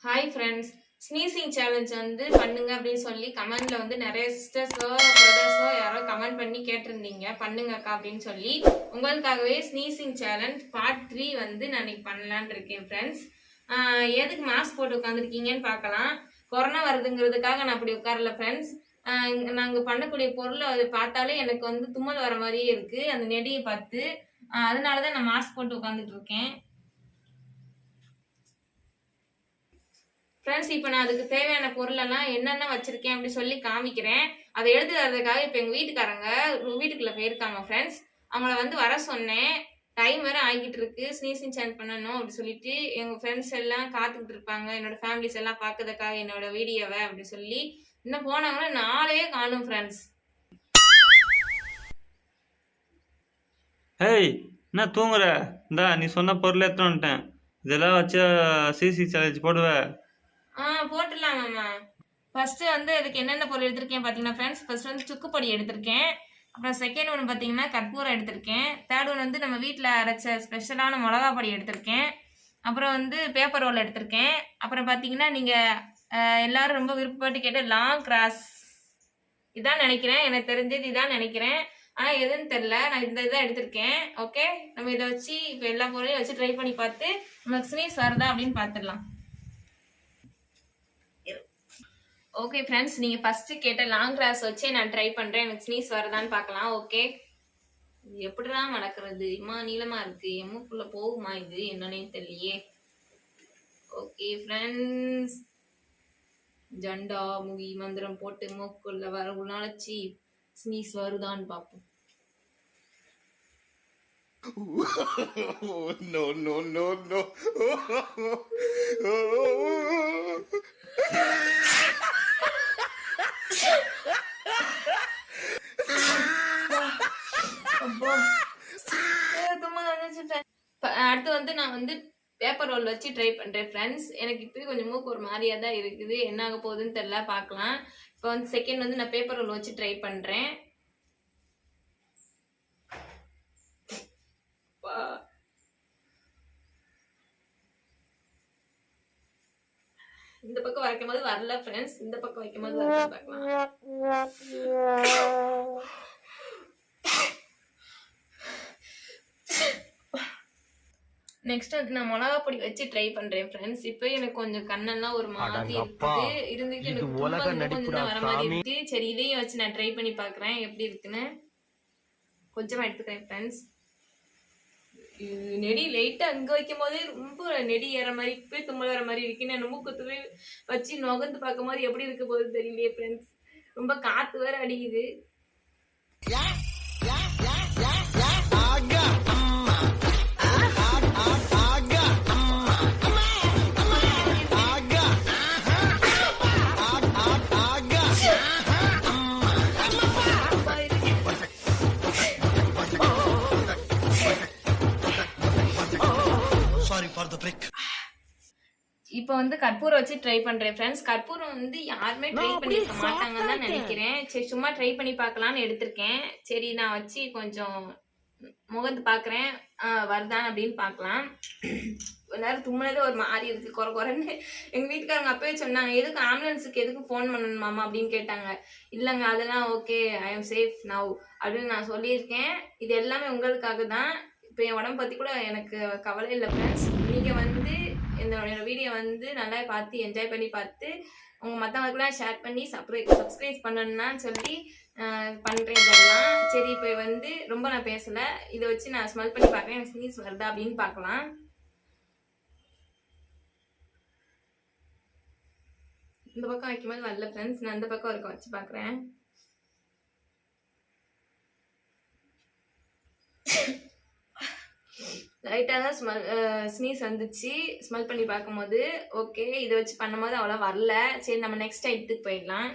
Hi friends, sneezing challenge வந்து பண்ணுங்க அப்படின்னு சொல்லி கமெண்ட்ல வந்து நிறைய சிஸ்டர்ஸோ பிரதர்ஸோ யாரோ கமெண்ட் பண்ணி கேட்டிருந்தீங்க பண்ணுங்கக்கா அப்படின்னு சொல்லி. உங்களுக்காகவே ஸ்னீசிங் சேலஞ்ச் பார்ட் 3 வந்து நான் இன்னைக்கு பண்ணலான் இருக்கேன் ஃப்ரெண்ட்ஸ். எதுக்கு மாஸ்க் போட்டு உட்காந்துருக்கீங்கன்னு பார்க்கலாம். கொரோனா வருதுங்கிறதுக்காக நான் அப்படி உட்காரல ஃப்ரெண்ட்ஸ். நாங்கள் பண்ணக்கூடிய பொருளை அதை பார்த்தாலே எனக்கு வந்து தும்மல் வர மாதிரியே இருக்கு அந்த நெடியை பார்த்து. அதனாலதான் நான் மாஸ்க் போட்டு உட்காந்துட்டு இருக்கேன் ஃப்ரெண்ட்ஸ். இப்போ நான் அதுக்கு தேவையான பொருளெல்லாம் என்னென்ன வச்சிருக்கேன் அப்படின்னு சொல்லி காமிக்கிறேன். அதை எழுதுறதுக்காக இப்போ எங்கள் வீட்டுக்காரங்க வீட்டுக்குள்ளே போயிருக்காங்க ஃப்ரெண்ட்ஸ். அவங்கள வந்து வர சொன்னேன். டைம் வேற ஆகிட்டு இருக்கு, ஸ்னீசிங் சேஞ்ச் பண்ணணும் அப்படின்னு சொல்லிட்டு எங்கள் ஃப்ரெண்ட்ஸ் எல்லாம் காத்துக்கிட்டு இருப்பாங்க, என்னோட ஃபேமிலிஸ் எல்லாம் பார்க்கறதுக்காக என்னோட வீடியோவை அப்படி சொல்லி. இன்னும் போனாங்கன்னா நாளே காணும் ஃப்ரெண்ட்ஸ். ஏய், என்ன தூங்குற? இந்தா நீ சொன்ன பொருள் எடுத்துட்டு வந்துட்டேன். இதெல்லாம் வச்சு சிசி சேலஞ்ச் போடுவேன். போட்டுடலாம் மாமா. ஃபர்ஸ்ட் வந்து அதுக்கு என்னென்ன பொருள் எடுத்திருக்கேன் பார்த்தீங்கன்னா ஃப்ரெண்ட்ஸ், ஃபர்ஸ்ட் வந்து சுக்குப்பொடி எடுத்திருக்கேன். அப்புறம் செகண்ட் ஒன்று பார்த்தீங்கன்னா கற்பூரம் எடுத்திருக்கேன். தேர்ட் ஒன் வந்து நம்ம வீட்டில் அரைச்ச ஸ்பெஷலான மிளகா பொடி எடுத்திருக்கேன். அப்புறம் வந்து பேப்பர் ரோல் எடுத்திருக்கேன். அப்புறம் பார்த்தீங்கன்னா நீங்கள் எல்லாரும் ரொம்ப விருப்பப்பட்டு கேட்ட லாங் கிராஸ் இதான் நினைக்கிறேன், எனக்கு தெரிஞ்சது இதான் நினைக்கிறேன். ஆனால் எதுன்னு தெரில, நான் இந்த இதான் எடுத்திருக்கேன். ஓகே, நம்ம இதை வச்சு இப்போ எல்லா பொருளையும் வச்சு ட்ரை பண்ணி பார்த்து நமக்கு ஸ்னீஸ் வருதா அப்படின்னு பார்த்துடலாம். ஓகே ஃப்ரெண்ட்ஸ், நீங்கள் ஃபஸ்ட்டு கேட்ட லாங் கிராஸ் வச்சே நான் ட்ரை பண்ணுறேன், எனக்கு ஸ்னீஸ் வருதான்னு பார்க்கலாம். ஓகே, இது எப்படிதான் நடக்கிறது? இம்மா நீளமாக இருக்குது, எம்முக்குள்ளே போகுமா இது என்னன்னே தெரியலையே. ஓகே ஃப்ரெண்ட்ஸ், ஜண்டா முகி மந்திரம் போட்டு மூக்குள்ள வர உணர்ச்சி ஸ்னீஸ் வருதான்னு பார்ப்போம். No, no, no, no. அடுத்து வந்து நான் வந்து பேப்பர் ரோல் வச்சு ட்ரை பண்றேன் ஃப்ரெண்ட்ஸ். எனக்கு இப்போயும் கொஞ்சம் மூக்கு ஒரு மாதிரியா தான் இருக்குது, என்ன ஆக போகுதுன்னு தெரியல, பார்க்கலாம். இப்போ வந்து செகண்ட் வந்து நான் பேப்பர் ரோல் வச்சு ட்ரை பண்றேன். இந்த பக்கம் வைக்கும் போது வரல ஃப்ரெண்ட்ஸ், இந்த பக்கம் வைக்கும் போது வரல, பார்க்கலாம். நெக்ஸ்ட் வந்து நான் மிளகா பொடி வச்சு ட்ரை பண்றேன் ஃப்ரெண்ட்ஸ். இப்போ எனக்கு கொஞ்சம் கண்ணெல்லாம் ஒரு மாதிரி இருக்குது, இருந்துட்டு எனக்கு கொஞ்சம் வர மாதிரி இருக்கு. சரி, இதையும் வச்சு நான் ட்ரை பண்ணி பார்க்குறேன் எப்படி இருக்குன்னு. கொஞ்சமா எடுத்துக்கிறேன் ஃப்ரெண்ட்ஸ். நெடி லைட்டா அங்க வைக்கும் போதே ரொம்ப நெடி ஏற மாதிரி போய் தும்மல் வர மாதிரி இருக்கு. நான் மூக்கத்துவே வச்சு நுகர்ந்து பார்க்கும் போது எப்படி இருக்க போகுது தெரியலையே ஃப்ரெண்ட்ஸ். ரொம்ப காத்து வேற அடிக்குது. இப்போ வந்து கற்பூரம் வச்சு ட்ரை பண்றேன் ஃப்ரெண்ட்ஸ். கற்பூரம் வந்து யாருமே ட்ரை பண்ணிருக்க மாட்டாங்கன்னு தான் நினைக்கிறேன். சரி, சும்மா ட்ரை பண்ணி பார்க்கலான்னு எடுத்திருக்கேன். சரி, நான் வச்சு கொஞ்சம் முகந்து பாக்குறேன் வருதான் அப்படின்னு பார்க்கலாம். எல்லாரும் தும்முனதே ஒரு மாதிரி இருக்கு, குறை குறைன்னு. எங்க வீட்டுக்காரங்க அப்பவே சொன்னாங்க, எதுக்கு ஆம்புலன்ஸுக்கு எதுக்கு ஃபோன் பண்ணணுமாமா அப்படின்னு கேட்டாங்க. இல்லைங்க, அதெல்லாம் okay, I am safe now அப்படின்னு நான் சொல்லியிருக்கேன். இது எல்லாமே உங்களுக்காக தான். இப்போ என் உடம்பு பற்றி கூட எனக்கு கவலை இல்லை ஃப்ரெண்ட்ஸ். நீங்கள் வந்து என்னோட வீடியோ வந்து நல்லா பார்த்து என்ஜாய் பண்ணி பார்த்து உங்கள் மற்றவங்களுக்குலாம் ஷேர் பண்ணி சப்ஸ்கிரைப் பண்ணணும்னா சொல்லி பண்ணுறேன் இதெல்லாம். சரி, இப்போ வந்து ரொம்ப நான் பேசலை, இதை வச்சு நான் ஸ்மெல் பண்ணி பார்க்குறேன், எனக்கு ஸ்னீஸ் வருதா அப்படின்னு பார்க்கலாம். இந்த பக்கம் வைக்கும்போது வரல ஃப்ரெண்ட்ஸ், நான் இந்த பக்கம் இருக்க வச்சு பார்க்குறேன். லைட்டாக தான் ஸ்னீஸ் வந்துச்சு ஸ்மெல் பண்ணி பார்க்கும்போது. ஓகே, இதை வச்சு பண்ணும்போது அவ்வளோ வரல. சரி, நம்ம நெக்ஸ்ட் ஐட்டத்துக்கு போயிடலாம்.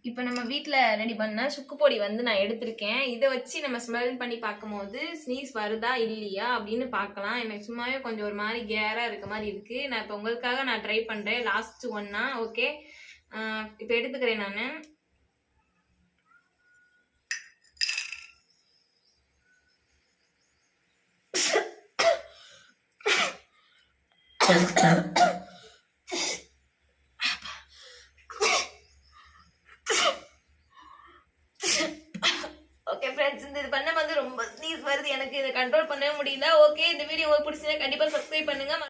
இப்போ நம்ம வீட்டில் ரெடி பண்ண சுக்குப்பொடி வந்து நான் எடுத்திருக்கேன். இதை வச்சு நம்ம ஸ்மெல் பண்ணி பார்க்கும்போது ஸ்னீஸ் வருதா இல்லையா அப்படின்னு பார்க்கலாம். எனக்கு சும்மாவே கொஞ்சம் ஒரு மாதிரி கேராக இருக்க மாதிரி இருக்குது. நான் இப்போ உங்களுக்காக நான் ட்ரை பண்ணுறேன், லாஸ்ட் ஒன்னா. ஓகே, இப்போ எடுத்துக்கிறேன் நான். ஓகே ஃப்ரெண்ட்ஸ், இந்த இது பண்ண வந்து ரொம்ப ஸ்னீஸ் வருது எனக்கு, இதை கண்ட்ரோல் பண்ணவே முடியல. ஓகே, இந்த வீடியோ உங்களுக்கு பிடிச்சா கண்டிப்பா சப்ஸ்கிரைப் பண்ணுங்க.